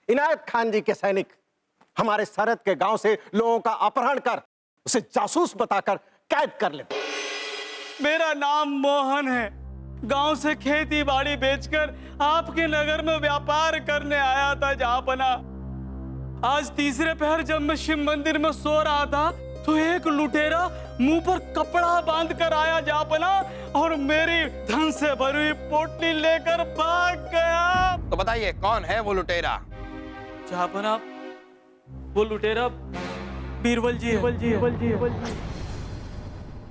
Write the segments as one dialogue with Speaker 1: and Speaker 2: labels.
Speaker 1: इनायत खान जी के सैनिक हमारे सरहद के गांव से लोगों का अपहरण कर उसे जासूस बताकर कैद कर लेते।
Speaker 2: मेरा नाम मोहन है, गांव से खेती बाड़ी बेचकर आपके नगर में व्यापार करने आया था जहांपना। आज तीसरे पहर जब मैं शिव मंदिर में सो रहा था तो एक लुटेरा मुंह पर कपड़ा बांध कर आया जहांपना और मेरी धन से भरी हुई पोटली लेकर भाग गया।
Speaker 3: तो बताइए कौन है वो लुटेरा?
Speaker 2: जहांपना वो लुटेरा बीरबल जी है।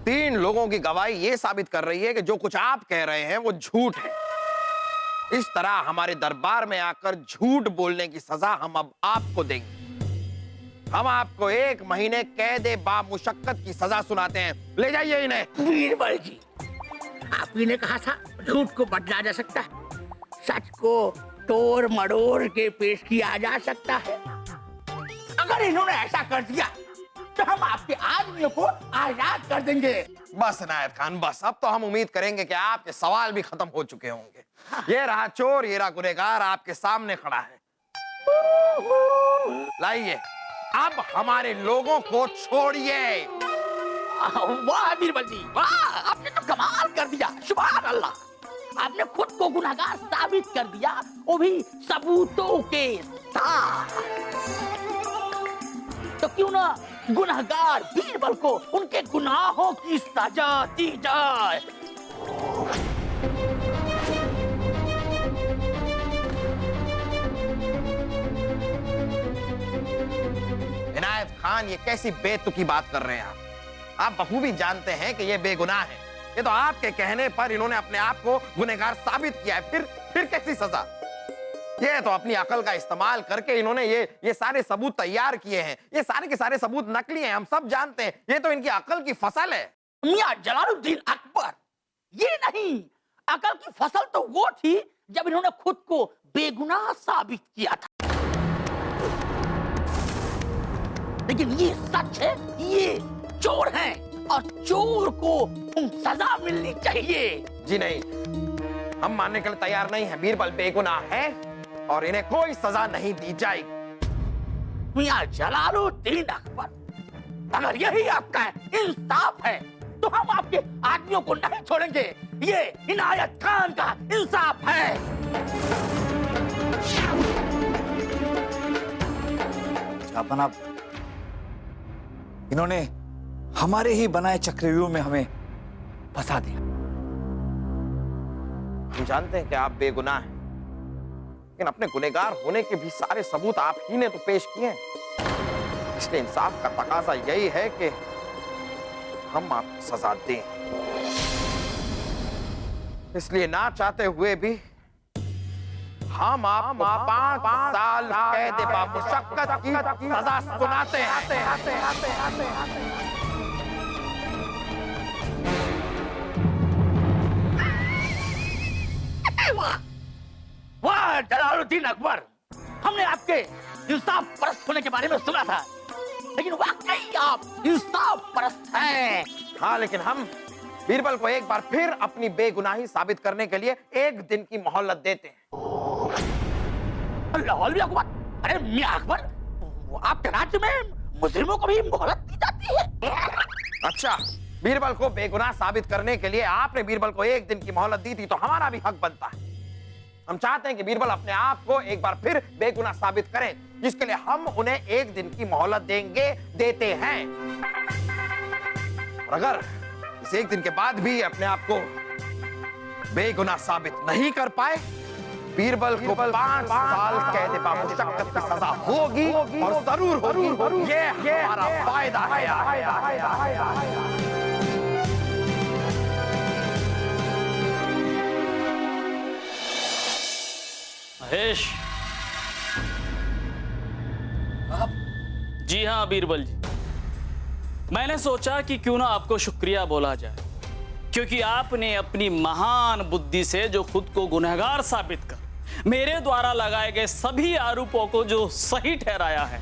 Speaker 3: 3 लोगों की गवाही ये साबित कर रही है कि जो कुछ आप कह रहे हैं वो झूठ है। इस तरह हमारे दरबार में आकर झूठ बोलने की सजा हम अब आपको देंगे। हम आपको 1 महीने कैद बामुशक्कत की सजा सुनाते हैं। ले जाइए इन्हें।
Speaker 4: बीरबल जी, आप ही ने कहा था झूठ को बदला जा सकता है, सच को तोड़ मड़ोड़ के पेश किया जा सकता है। अगर इन्होंने ऐसा कर दिया तो हम आपके आदमियों को आजाद कर देंगे।
Speaker 3: बस इनायत खान, बस अब तो हम उम्मीद करेंगे कि आपके सवाल भी खत्म हो चुके होंगे। ये रहा चोर, ये रहा गुनहगार आपके सामने खड़ा है। लाइए, अब हमारे लोगों को छोड़िए।
Speaker 4: वाह बीरबल जी, वाह, आपने तो कमाल कर दिया। सुभान अल्लाह, आपने खुद को गुनहगार साबित कर दिया, वो भी सबूतों के साथ। तो क्यों ना गुनहगार बीरबल को उनके गुनाहों की सजा दी जाए।
Speaker 3: इनायत खान, ये कैसी बेतुकी बात कर रहे हैं आप बखूबी जानते हैं कि ये बेगुनाह है। ये तो आपके कहने पर इन्होंने अपने आप को गुनहगार साबित किया है। फिर कैसी सजा? ये तो अपनी अकल का इस्तेमाल करके इन्होंने ये सारे सबूत तैयार किए हैं। ये सारे के सारे सबूत नकली हैं, हम सब जानते हैं। ये तो इनकी अकल की फसल है।
Speaker 4: मियां जलालुद्दीन अकबर, ये नहीं, अकल की फसल तो वो थी जब इन्होंने खुद को बेगुनाह साबित किया था। लेकिन ये सच है, ये चोर हैं और चोर को सजा मिलनी चाहिए।
Speaker 3: जी नहीं, हम मानने के लिए तैयार नहीं हैं। बीरबल बेगुनाह है और इन्हें कोई सजा नहीं दी जाएगी।
Speaker 4: मियां जलालुद्दीन अकबर, अगर यही आपका इंसाफ है तो हम आपके आदमियों को नहीं छोड़ेंगे। ये इनायत खान का इंसाफ है।
Speaker 5: जनाब, इन्होंने हमारे ही बनाए चक्रव्यूह में हमें फंसा दिया।
Speaker 3: हम जानते हैं कि आप बेगुनाह हैं, लेकिन अपने गुनहगार होने के भी सारे सबूत आप ही ने तो पेश किए हैं। इसलिए इंसाफ का तकाजा यही है कि हम आपको सजा दें। इसलिए ना चाहते हुए भी हम आपको 5 साल कैद बामुशक्कत की सजा सुनाते हैं।
Speaker 4: वाह जलालुद्दीन अकबर, हमने आपके इंसाफ परस्त होने के बारे में सुना था, लेकिन वाकई आप इंसाफ परस्त हैं।
Speaker 3: हाँ, लेकिन हम बीरबल को एक बार फिर अपनी बेगुनाही साबित करने के लिए 1 दिन की मोहलत देते हैं।
Speaker 4: अल्लाह अकबर, अरे मियां अकबर, आपके राज्य में मुस्लिमों को भी मोहलत दी जाती है?
Speaker 3: अच्छा, बीरबल को बेगुनाह साबित करने के लिए आपने बीरबल को 1 दिन की मोहलत दी थी, तो हमारा भी हक बनता है। हम चाहते हैं कि बीरबल अपने आप को एक बार फिर बेगुनाह साबित करें, जिसके लिए हम उन्हें 1 दिन की मोहलत देते हैं। और अगर इस 1 दिन के बाद भी अपने आप को बेगुनाह साबित नहीं कर पाए, बीरबल को 5 साल कैद बामुशक्कत की सजा होगी और जरूर होगी। ये हमारा फायदा है।
Speaker 2: महेश। जी हाँ बीरबल जी, मैंने सोचा कि क्यों ना आपको शुक्रिया बोला जाए, क्योंकि आपने अपनी महान बुद्धि से जो खुद को गुनहगार साबित कर मेरे द्वारा लगाए गए सभी आरोपों को जो सही ठहराया है,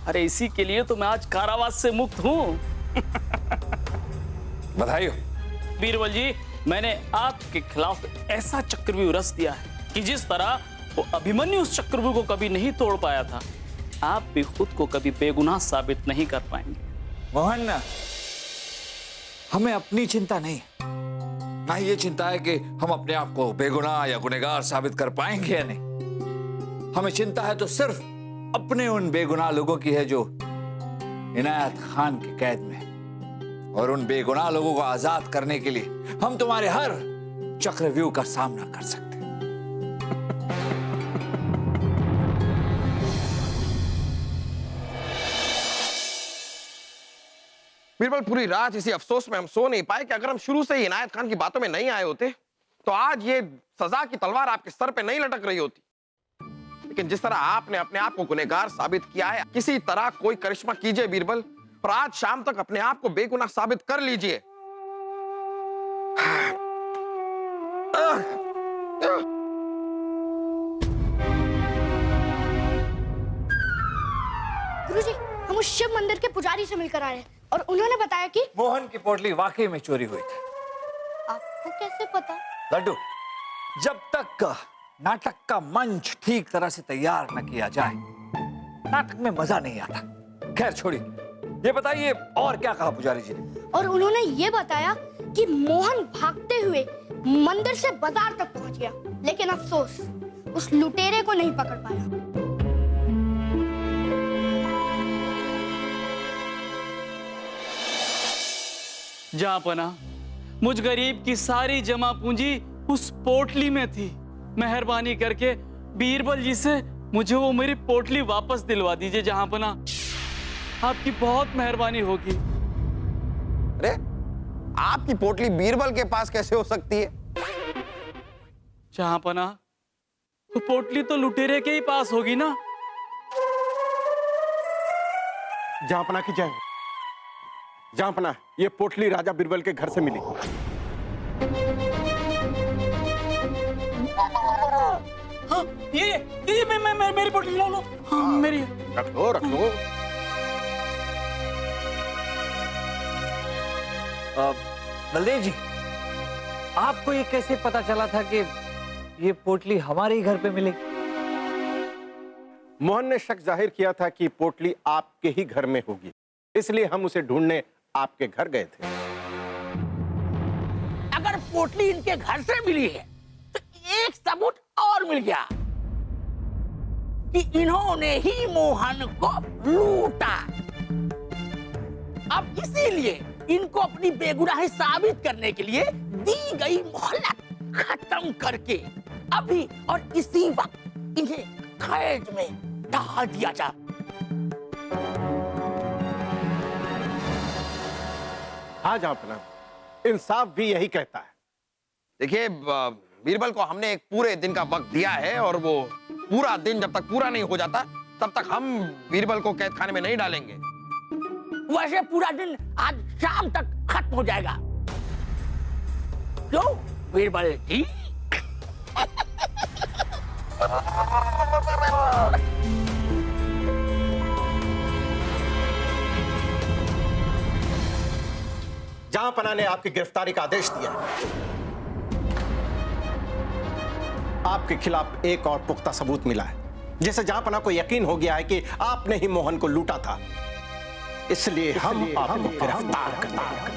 Speaker 2: अरे इसी के लिए तो मैं आज कारावास से मुक्त हूं।
Speaker 5: बधाई हो।
Speaker 2: बीरबल जी, मैंने आपके खिलाफ ऐसा चक्रव्यूह रच दिया है कि जिस तरह वो अभिमन्यु उस चक्रव्यूह को कभी नहीं तोड़ पाया था, आप भी खुद को कभी बेगुनाह साबित नहीं कर पाएंगे।
Speaker 5: मोहन, हमें अपनी चिंता नहीं, ना ही ये चिंता है कि हम अपने आप को बेगुनाह या गुनहगार साबित कर पाएंगे या नहीं। हमें चिंता है तो सिर्फ अपने उन बेगुनाह लोगों की है जो इनायत खान की कैद में, और उन बेगुनाह लोगों को आजाद करने के लिए हम तुम्हारे हर चक्रव्यूह का सामना कर सकते हैं।
Speaker 3: बीरबल, पूरी रात इसी अफसोस में हम सो नहीं पाए कि अगर हम शुरू से ही इनायत खान की बातों में नहीं आए होते तो आज ये सजा की तलवार आपके सर पे नहीं लटक रही होती। लेकिन जिस तरह आपने अपने आप को गुनहगार साबित किया है, किसी तरह कोई करिश्मा कीजिए बीरबल, और आज शाम तक अपने आप को बेगुनाह साबित कर लीजिए।
Speaker 6: गुरुजी, हम उस शिव मंदिर के पुजारी से मिलकर आए हैं और उन्होंने बताया कि
Speaker 5: मोहन की पोटली वाकई में चोरी हुई थी।
Speaker 6: आपको कैसे पता?
Speaker 5: लड्डू, जब तक नाटक का मंच ठीक तरह से तैयार न किया जाए, नाटक में मजा नहीं आता। खैर छोड़िए, ये बताइए और क्या कहा पुजारी जी ने?
Speaker 6: और उन्होंने ये बताया कि मोहन भागते हुए मंदिर से बाजार तक पहुंच गया, लेकिन अफसोस उस लुटेरे को नहीं पकड़ पाया।
Speaker 2: जहांपना, मुझ गरीब की सारी जमा पूंजी उस पोटली में थी। मेहरबानी करके बीरबल जी से मुझे वो मेरी पोटली वापस दिलवा दीजिए जहांपना, आपकी बहुत मेहरबानी होगी।
Speaker 3: अरे, आपकी पोटली बीरबल के पास कैसे हो सकती है?
Speaker 2: जहांपना, वो पोटली तो लुटेरे के ही पास होगी ना।
Speaker 1: जहांपना की जय। जहांपना, ये पोटली राजा बीरबल के घर से मिली।
Speaker 2: हाँ, ये मैं मेरी पोटली ला लो। हाँ, मेरी
Speaker 1: रख लो, रख लो।
Speaker 5: बलदेव जी, आपको ये कैसे पता चला था कि ये पोटली हमारे ही घर पे मिलेगी?
Speaker 1: मोहन ने शक जाहिर किया था कि पोटली आपके ही घर में होगी, इसलिए हम उसे ढूंढने आपके घर गए थे।
Speaker 4: अगर पोटली इनके घर से मिली है तो एक सबूत और मिल गया कि इन्होंने ही मोहन को लूटा। अब इसीलिए इनको अपनी बेगुनाही साबित करने के लिए दी गई मोहलत खत्म करके अभी और इसी वक्त इन्हें कैद में डाल दिया जा।
Speaker 1: हाँ जहांपना, इंसाफ भी यही कहता है।
Speaker 3: देखिए बीरबल को हमने एक पूरे दिन का वक्त दिया है, और वो पूरा दिन जब तक पूरा नहीं हो जाता तब तक हम बीरबल को कैद खाने में नहीं डालेंगे।
Speaker 4: वैसे पूरा दिन आज शाम तक खत्म हो जाएगा। क्यों बीरबल जी?
Speaker 1: जहांपना ने आपकी गिरफ्तारी का आदेश दिया है। आपके खिलाफ एक और पुख्ता सबूत मिला है, जिससे जहांपना को यकीन हो गया है कि आपने ही मोहन को लूटा था। इसलिए हम आपको गिरफ्तार करते हैं।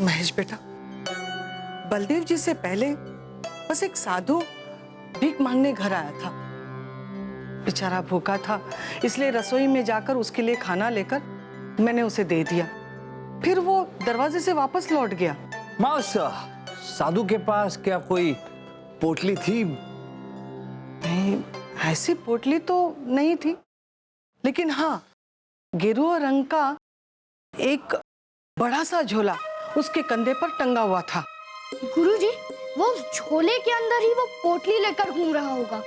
Speaker 7: महेश बेटा, बलदेव जी से पहले बस एक साधु भीख मांगने घर आया था। बेचारा भूखा था, इसलिए रसोई में जाकर उसके लिए खाना लेकर मैंने उसे दे दिया। फिर वो दरवाजे से वापस लौट गया।
Speaker 5: माँ, उस साधु के पास क्या कोई पोटली थी?
Speaker 7: नहीं, ऐसी पोटली तो नहीं थी, लेकिन हाँ, गेरुआ रंग का एक बड़ा सा झोला उसके कंधे पर टंगा हुआ था।
Speaker 6: गुरुजी, वो उस झोले के अंदर ही वो पोटली लेकर घूम रहा होगा।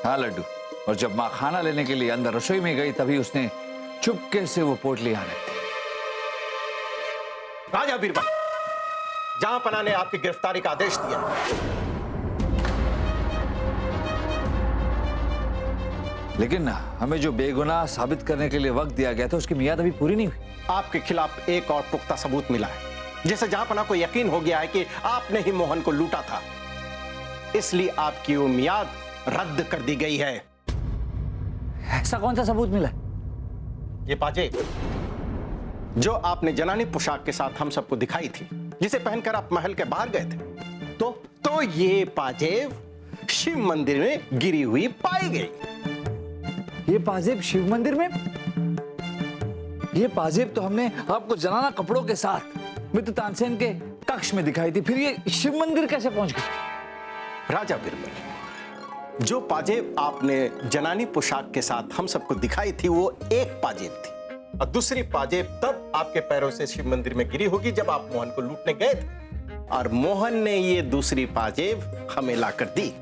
Speaker 5: हाँ लड्डू, और जब माँ खाना लेने के लिए अंदर रसोई में गई तभी उसने चुपके से वो पोटली यहाँ रख दी।
Speaker 1: राजा बीरबल, जहांपना ने आपकी गिरफ्तारी का आदेश दिया।
Speaker 5: लेकिन हमें जो बेगुनाह साबित करने के लिए वक्त दिया गया था उसकी मियाद अभी पूरी नहीं हुई।
Speaker 1: आपके खिलाफ एक और पुख्ता सबूत मिला है, जिससे जहांपना को यकीन हो गया है कि आपने ही मोहन को लूटा था। इसलिए आपकी वो मियाद रद्द कर दी गई है।
Speaker 5: ऐसा कौन सा सबूत मिला?
Speaker 1: ये पाजेब जो आपने जनानी पोशाक के साथ हम सबको दिखाई थी, जिसे पहनकर आप महल के बाहर गए थे, तो ये पाजेब शिव मंदिर में गिरी हुई पाई गई।
Speaker 5: ये पाजेब शिव मंदिर में? ये पाजेब तो हमने आपको जनाना कपड़ों के साथ मित्र तानसेन के कक्ष में दिखाई थी, फिर ये शिव मंदिर कैसे पहुंच गई?
Speaker 1: राजा बिरबल, जो पाजेब आपने जनानी पोशाक के साथ हम सबको दिखाई थी वो एक पाजेब थी, और दूसरी पाजेब तब आपके पैरों से शिव मंदिर में गिरी होगी जब आप मोहन को लूटने गए थे, और मोहन ने ये दूसरी पाजेब हमें लाकर दी।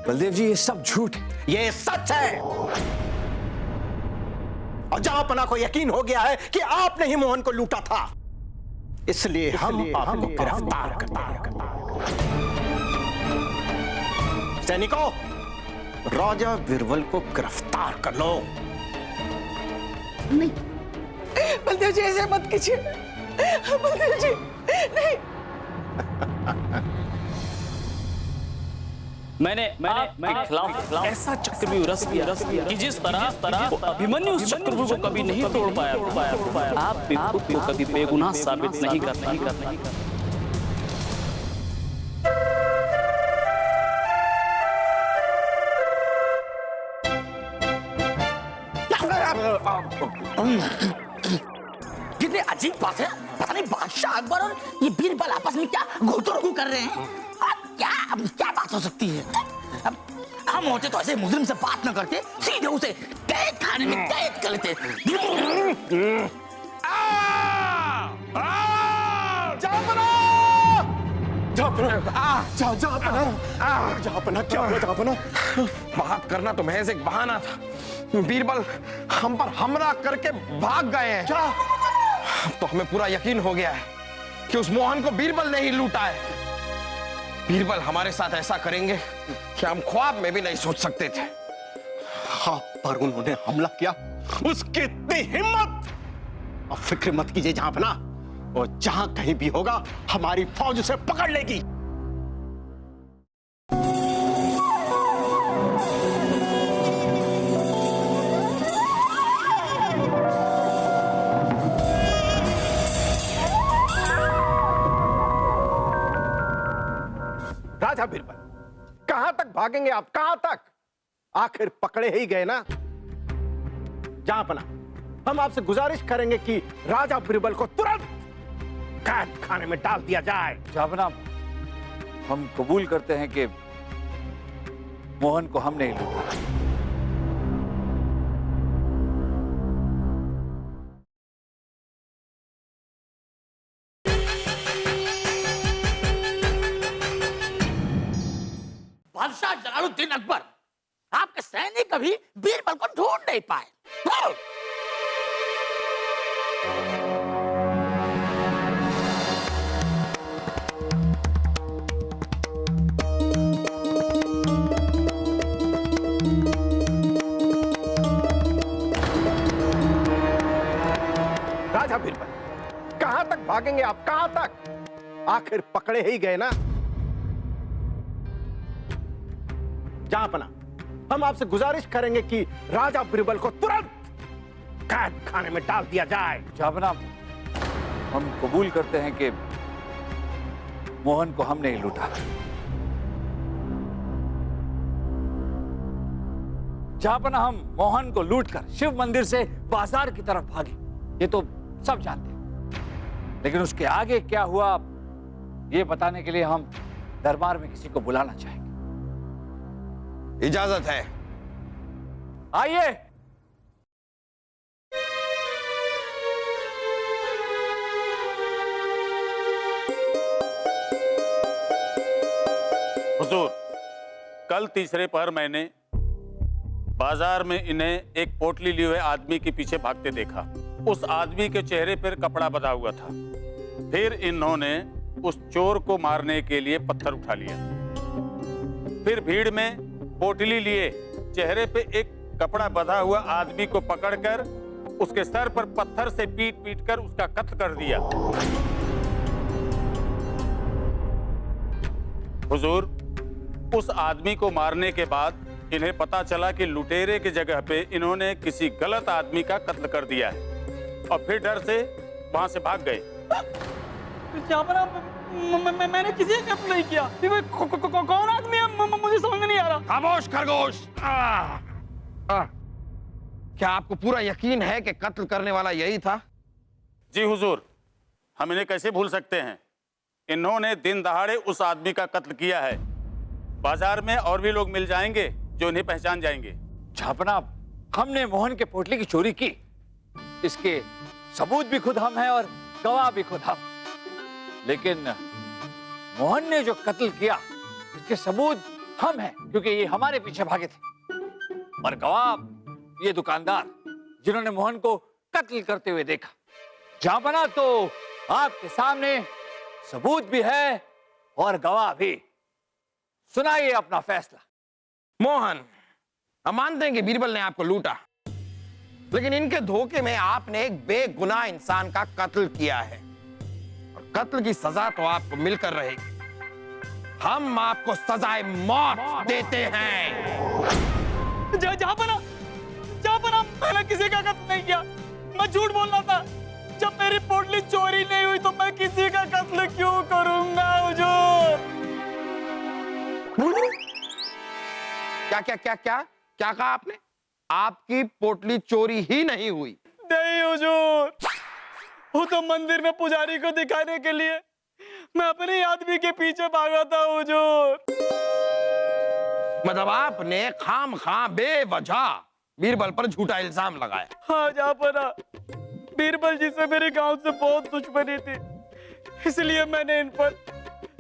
Speaker 5: बलदेव जी, ये सब झूठ है।
Speaker 1: ये सच है, और जहांपना को यकीन हो गया है कि आपने ही मोहन को लूटा था, इसलिए हम आपको गिरफ्तार करते हैं। सैनिकों, राजा बिरबल को गिरफ्तार कर लो।
Speaker 6: नहीं,
Speaker 7: बलदेव जी ऐसे मत कीजिए, बलदेव जी नहीं।
Speaker 2: मैंने खिलाफ ऐसा चक्रव्यूह रच दिया कि जिस तरह अभिमन्यु उस चक्रव्यूह को कभी नहीं तोड़ पाया। आप भी खुद को कभी बेगुनाह साबित नहीं करना।
Speaker 4: कितनी अजीब बात है, पता नहीं बादशाह अकबर और ये बीरबल आपस में क्या घुटुरगु कर रहे हैं। क्या बात हो सकती है? अब हम होते तो ऐसे मुजरिम से बात न करते, सीधे उसे कैद खाने में कैद कर लेते।
Speaker 3: बात करना तो महज एक बहाना था। बीरबल हम पर हमला करके भाग गए हैं। तो हमें पूरा यकीन हो गया है कि उस मोहन को बीरबल ने ही लूटा है। बीरबल हमारे साथ ऐसा करेंगे कि हम ख्वाब में भी नहीं सोच सकते थे।
Speaker 1: आप पर उन्होंने हमला किया, उसकी इतनी हिम्मत! अब फिक्र मत कीजिए जहांपना, और जहां कहीं भी होगा हमारी फौज उसे पकड़ लेगी। राजा बिरबल, कहां तक भागेंगे आप? कहां तक? आखिर पकड़े ही गए ना। जहांपना, हम आपसे गुजारिश करेंगे कि राजा बिरबल को तुरंत कैद खाने में डाल दिया जाए।
Speaker 5: जहांपना, हम कबूल करते हैं कि मोहन को हमने ही लूटा।
Speaker 4: बादशाह जलालुद्दीन अकबर, आपके सैनिक कभी बीरबल को ढूंढ नहीं पाए।
Speaker 1: राजा बिरबल, कहां तक भागेंगे आप? कहां तक? आखिर पकड़े ही गए ना। जहांपना, हम आपसे गुजारिश करेंगे कि राजा बिरबल को तुरंत कैद खाने में डाल दिया जाए।
Speaker 5: जहांपना, हम कबूल करते हैं कि मोहन को हमने ही लूटा। जहांपना, हम मोहन को लूटकर शिव मंदिर से बाजार की तरफ भागे, ये तो सब जानते हैं। लेकिन उसके आगे क्या हुआ, ये बताने के लिए हम दरबार में किसी को बुलाना चाहेंगे।
Speaker 3: इजाजत है।
Speaker 5: आइए।
Speaker 8: हुजूर, कल तीसरे पहर मैंने बाजार में इन्हें एक पोटली लिए हुए आदमी के पीछे भागते देखा। उस आदमी के चेहरे पर कपड़ा बंधा हुआ था। फिर इन्होंने उस चोर को मारने के लिए पत्थर उठा लिया। फिर भीड़ में पोटली लिए चेहरे पे एक कपड़ा बंधा हुआ आदमी को पकड़कर उसके सर पर पत्थर से पीट पीट कर उसका कत्ल कर दिया। हुजूर, उस आदमी को मारने के बाद इन्हें पता चला कि लुटेरे की जगह पे इन्होंने किसी गलत आदमी का कत्ल कर दिया है और फिर डर से वहां से भाग गए।
Speaker 2: मैंने किसी का कत्ल नहीं किया। कौन आदमी है मुझे समझ में नहीं आ रहा।
Speaker 3: खामोश खरगोश। क्या आपको पूरा यकीन है कि कत्ल करने वाला यही था?
Speaker 8: जी हुजूर, हम इन्हें कैसे भूल सकते हैं। इन्होंने दिन दहाड़े उस आदमी का कत्ल किया है। बाजार में और भी लोग मिल जाएंगे जो इन्हें पहचान जाएंगे।
Speaker 5: जनाब, हमने मोहन के पोटली की चोरी की, इसके सबूत भी खुद हम हैं और गवाह भी खुद हम। लेकिन मोहन ने जो कत्ल किया इसके सबूत हम हैं, क्योंकि ये हमारे पीछे भागे थे। और गवाह ये दुकानदार जिन्होंने मोहन को कत्ल करते हुए देखा। जहां बना तो आपके सामने सबूत भी है और गवाह भी। सुनाइए अपना फैसला।
Speaker 3: मोहन, हम मानते हैं कि बीरबल ने आपको लूटा, लेकिन इनके धोखे में आपने एक बेगुनाह इंसान का कत्ल किया है और कत्ल की सजा तो आपको मिलकर रहेगी। हम आपको सजाए मौत देते हैं।
Speaker 2: जहां बना मैंने किसी का कत्ल नहीं किया। मैं झूठ बोल रहा था। जब मेरी पोटली चोरी नहीं हुई तो मैं किसी का कत्ल क्यों करूंगा हुजूर?
Speaker 3: क्या क्या क्या क्या क्या कहा आपने? आपकी पोटली चोरी ही नहीं हुई?
Speaker 2: नहीं हुजूर, वो तो मंदिर में पुजारी को दिखाने के लिए मैं अपने आदमी के पीछे भागा था हुजूर।
Speaker 3: मतलब आपने खामखा बेवजह बीरबल पर झूठा इल्जाम लगाया?
Speaker 2: हाँ जापना, बीरबल जी से मेरे गांव से बहुत दुश्मनी थी, इसलिए मैंने इन पर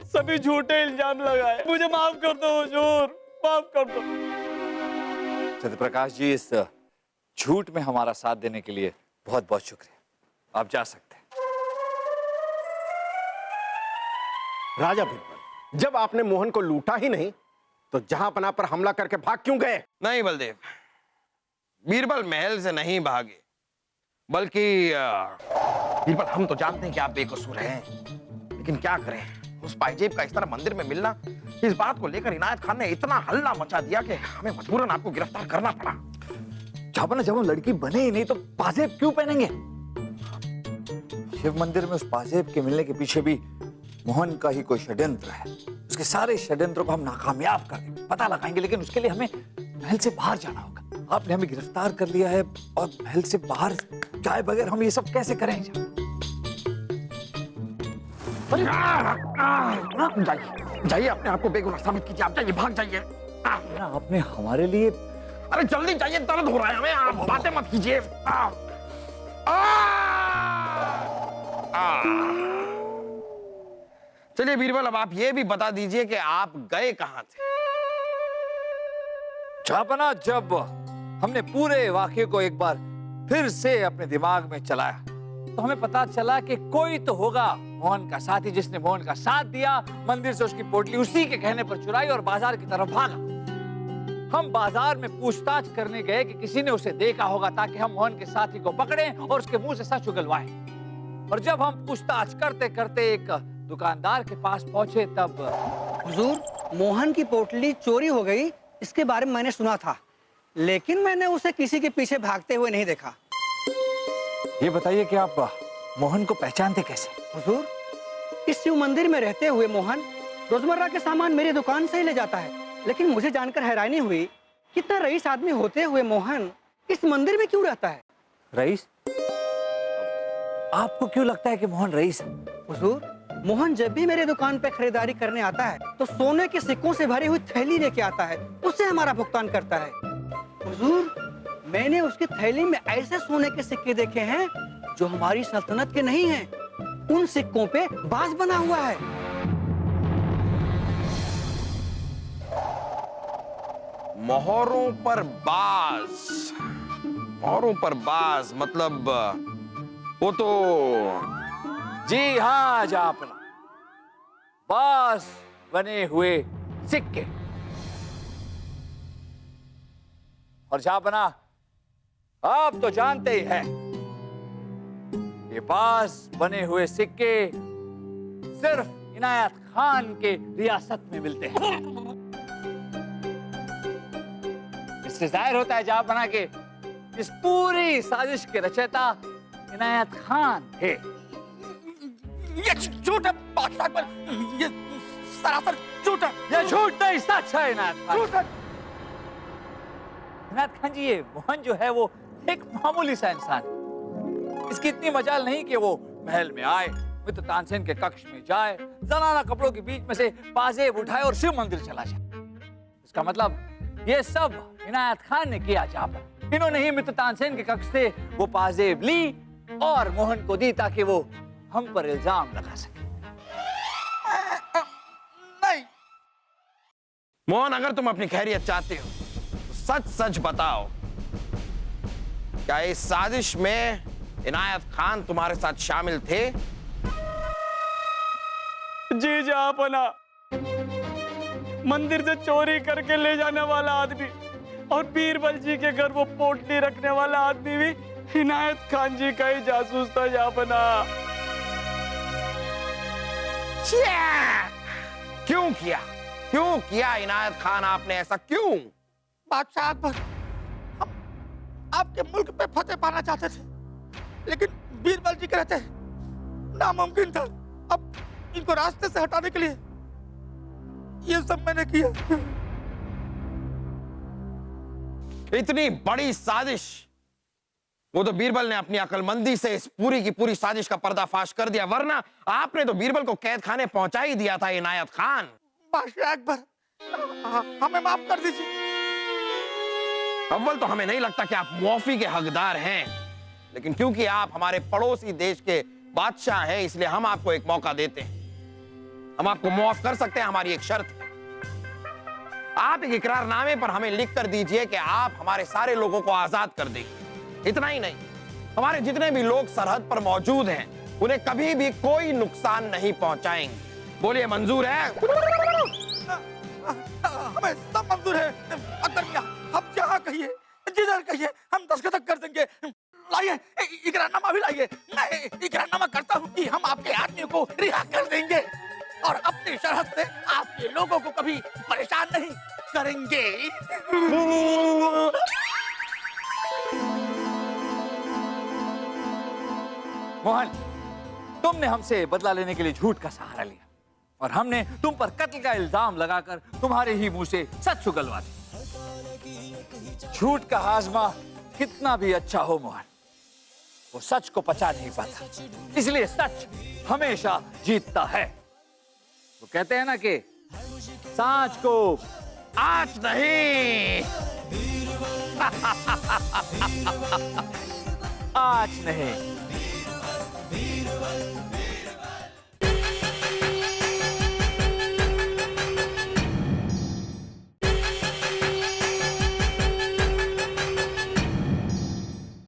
Speaker 2: सभी झूठे इल्जाम लगाए। मुझे माफ कर दो हुजूर, माफ कर दो।
Speaker 5: सत्यप्रकाश जी, इस झूठ में हमारा साथ देने के लिए बहुत बहुत शुक्रिया। आप जा सकते हैं।
Speaker 1: राजा बीरबल, जब आपने मोहन को लूटा ही नहीं तो जहांपना पर हमला करके भाग क्यों गए?
Speaker 3: नहीं बलदेव, बीरबल महल से नहीं भागे, बल्कि बीरबल, हम तो जानते हैं कि आप बेकसूर हैं, लेकिन क्या करें, उस पाइजेब का इस तरह मंदिर में मिलना, इस बात को लेकर इनायत खान ने इतना हल्ला मचा दिया कि हमें मजबूरन आपको गिरफ्तार करना पड़ा।
Speaker 5: जापना, जब हम लड़की बने ही नहीं तो पाजेब क्यों पहनेंगे? शिव मंदिर में उस पाजेब के मिलने के पीछे भी मोहन का ही कोई षड्यंत्र है। उसके सारे षड्यंत्रों को हम नाकामयाब कर देंगे, पता लगाएंगे, लेकिन उसके लिए हमें महल से बाहर जाना होगा। आपने हमें गिरफ्तार कर लिया है और महल से बाहर जाए बगैर हम ये सब कैसे करेंगे?
Speaker 3: जाइए, अपने आप को बेगुनाह साबित कीजिए। आप जाइए, भाग जाइए।
Speaker 5: आपने हमारे लिए,
Speaker 3: अरे जल्दी जाइए, दर्द हो रहा है हमें। आप बातें मत कीजिए। चलिए बीरबल, अब आप ये भी बता दीजिए कि आप गए कहां थे?
Speaker 5: जापना, जब हमने पूरे वाकये को एक बार फिर से अपने दिमाग में चलाया तो हमें पता चला कि कोई तो होगा मोहन का साथी जिसने मोहन का साथ दिया, मंदिर से उसकी पोटली उसी के कहने पर चुराई और बाजार की तरफ भागा। हम बाजार में पूछताछ करने गए कि किसी ने उसे देखा होगा ताकि हम मोहन के साथी को पकड़ें और उसके मुंह से सच उगलवाएं। और जब हम पूछताछ करते करते एक दुकानदार के पास पहुंचे तब
Speaker 9: हुजूर, मोहन की पोटली चोरी हो गई, इसके बारे में मैंने सुना था, लेकिन मैंने उसे किसी के पीछे भागते हुए नहीं देखा।
Speaker 5: ये बताइए कि आप मोहन को पहचानते कैसे?
Speaker 9: हुजूर, इस शिव मंदिर में रहते हुए मोहन रोजमर्रा के सामान मेरी दुकान से ही ले जाता है, लेकिन मुझे जानकर हैरानी हुई कि इतना रईस आदमी होते हुए मोहन इस मंदिर में क्यों रहता है।
Speaker 5: रईस? आपको क्यों लगता है कि मोहन रईस है?
Speaker 9: हुजूर, मोहन जब भी मेरे दुकान पे खरीदारी करने आता है तो सोने के सिक्कों से भरी हुई थैली लेके आता है, उससे हमारा भुगतान करता है। हुजूर, मैंने उसकी थैली में ऐसे सोने के सिक्के देखे हैं जो हमारी सल्तनत के नहीं हैं। उन सिक्कों पे बाज बना हुआ है।
Speaker 3: मोहरों पर बाज? मोहरों पर बाज मतलब वो तो...
Speaker 5: जी हाँ जापना, बाज बने हुए सिक्के। और जहांपना आप तो जानते ही हैं, ये पास बने हुए सिक्के सिर्फ इनायत खान के रियासत में मिलते हैं। इससे जाहिर होता है जहांपना के इस पूरी साजिश के रचयिता इनायत खान थे।
Speaker 4: ये झूठ है बादशाह पर, ये सरासर झूठ है।
Speaker 5: ये झूठ नहीं, सच है इनायत खान।
Speaker 4: झूठ है।
Speaker 5: इनायत खान जी, ये मोहन जो है वो एक मामूली सा इंसान है। इसकी इतनी मजाल नहीं कि वो महल में आए, मित्र तानसेन के कक्ष में जाए, जनाना कपड़ों के बीच में से पाजेब उठाए और शिव मंदिर चला जाए। इसका मतलब ये सब इनायत खान ने किया। जहां इन्होंने ही मित्र तानसेन के कक्ष से वो पाजेब ली और मोहन को दी ताकि वो हम पर इल्जाम लगा सके।
Speaker 4: नहीं
Speaker 3: मोहन, अगर तुम अपनी खैरियत चाहते हो तो सच सच बताओ, क्या इस साजिश में इनायत खान तुम्हारे साथ शामिल थे?
Speaker 2: जी जहांपना, मंदिर से चोरी करके ले जाने वाला आदमी और बीरबल जी के घर वो पोटली रखने वाला आदमी भी इनायत खान जी का ही जासूस था जहांपना।
Speaker 3: क्यों किया इनायत खान आपने ऐसा, क्यों?
Speaker 4: बादशाह अकबर, हम आपके मुल्क पे फतेह पाना चाहते थे, लेकिन बीरबल जी कहते नामुमकिन था। अब इनको रास्ते से हटाने के लिए ये सब मैंने किया।
Speaker 3: इतनी बड़ी साजिश, वो तो बीरबल ने अपनी अकलमंदी से इस पूरी की पूरी साजिश का पर्दाफाश कर दिया, वरना आपने तो बीरबल को कैद खाने पहुंचा ही दिया था इनायत खान।
Speaker 4: बादशाह अकबर, हमें माफ कर दीजिए।
Speaker 3: अव्वल तो हमें नहीं लगता कि आप मुआफी के हकदार हैं, लेकिन क्योंकि आप हमारे पड़ोसी देश के बादशाह हैं, इसलिए हम आपको एक मौका देते हैं। हम आपको माफ कर सकते हैं, हमारी एक शर्त है। आप एक इकरारनामे पर हमें लिख कर दीजिए कि आप हमारे सारे लोगों को आजाद कर देंगे। इतना ही नहीं, हमारे जितने भी लोग सरहद पर मौजूद हैं, उन्हें कभी भी कोई नुकसान नहीं पहुंचाएंगे। बोलिए, मंजूर है?
Speaker 4: हमें सब मंजूर है अकबर मियां, आप जहाँ कहिए, जिधर कहिए, हम दस्तखत कर देंगे। लाइए इकरारनामा भी लाइए। मैं इकरारनामा करता हूँ कि हम आपके आदमियों को रिहा कर देंगे और अपनी शरत से आपके लोगों को कभी परेशान नहीं करेंगे।
Speaker 5: मोहन, तुमने हमसे बदला लेने के लिए झूठ का सहारा लिया और हमने तुम पर कत्ल का इल्जाम लगाकर तुम्हारे ही मुंह से सच उगलवा दी। झूठ का हाजमा कितना भी अच्छा हो मोहन, वो सच को पचा नहीं पाता, इसलिए सच हमेशा जीतता है। वो कहते हैं ना कि सांच को
Speaker 3: आज नहीं।
Speaker 5: आज नहीं।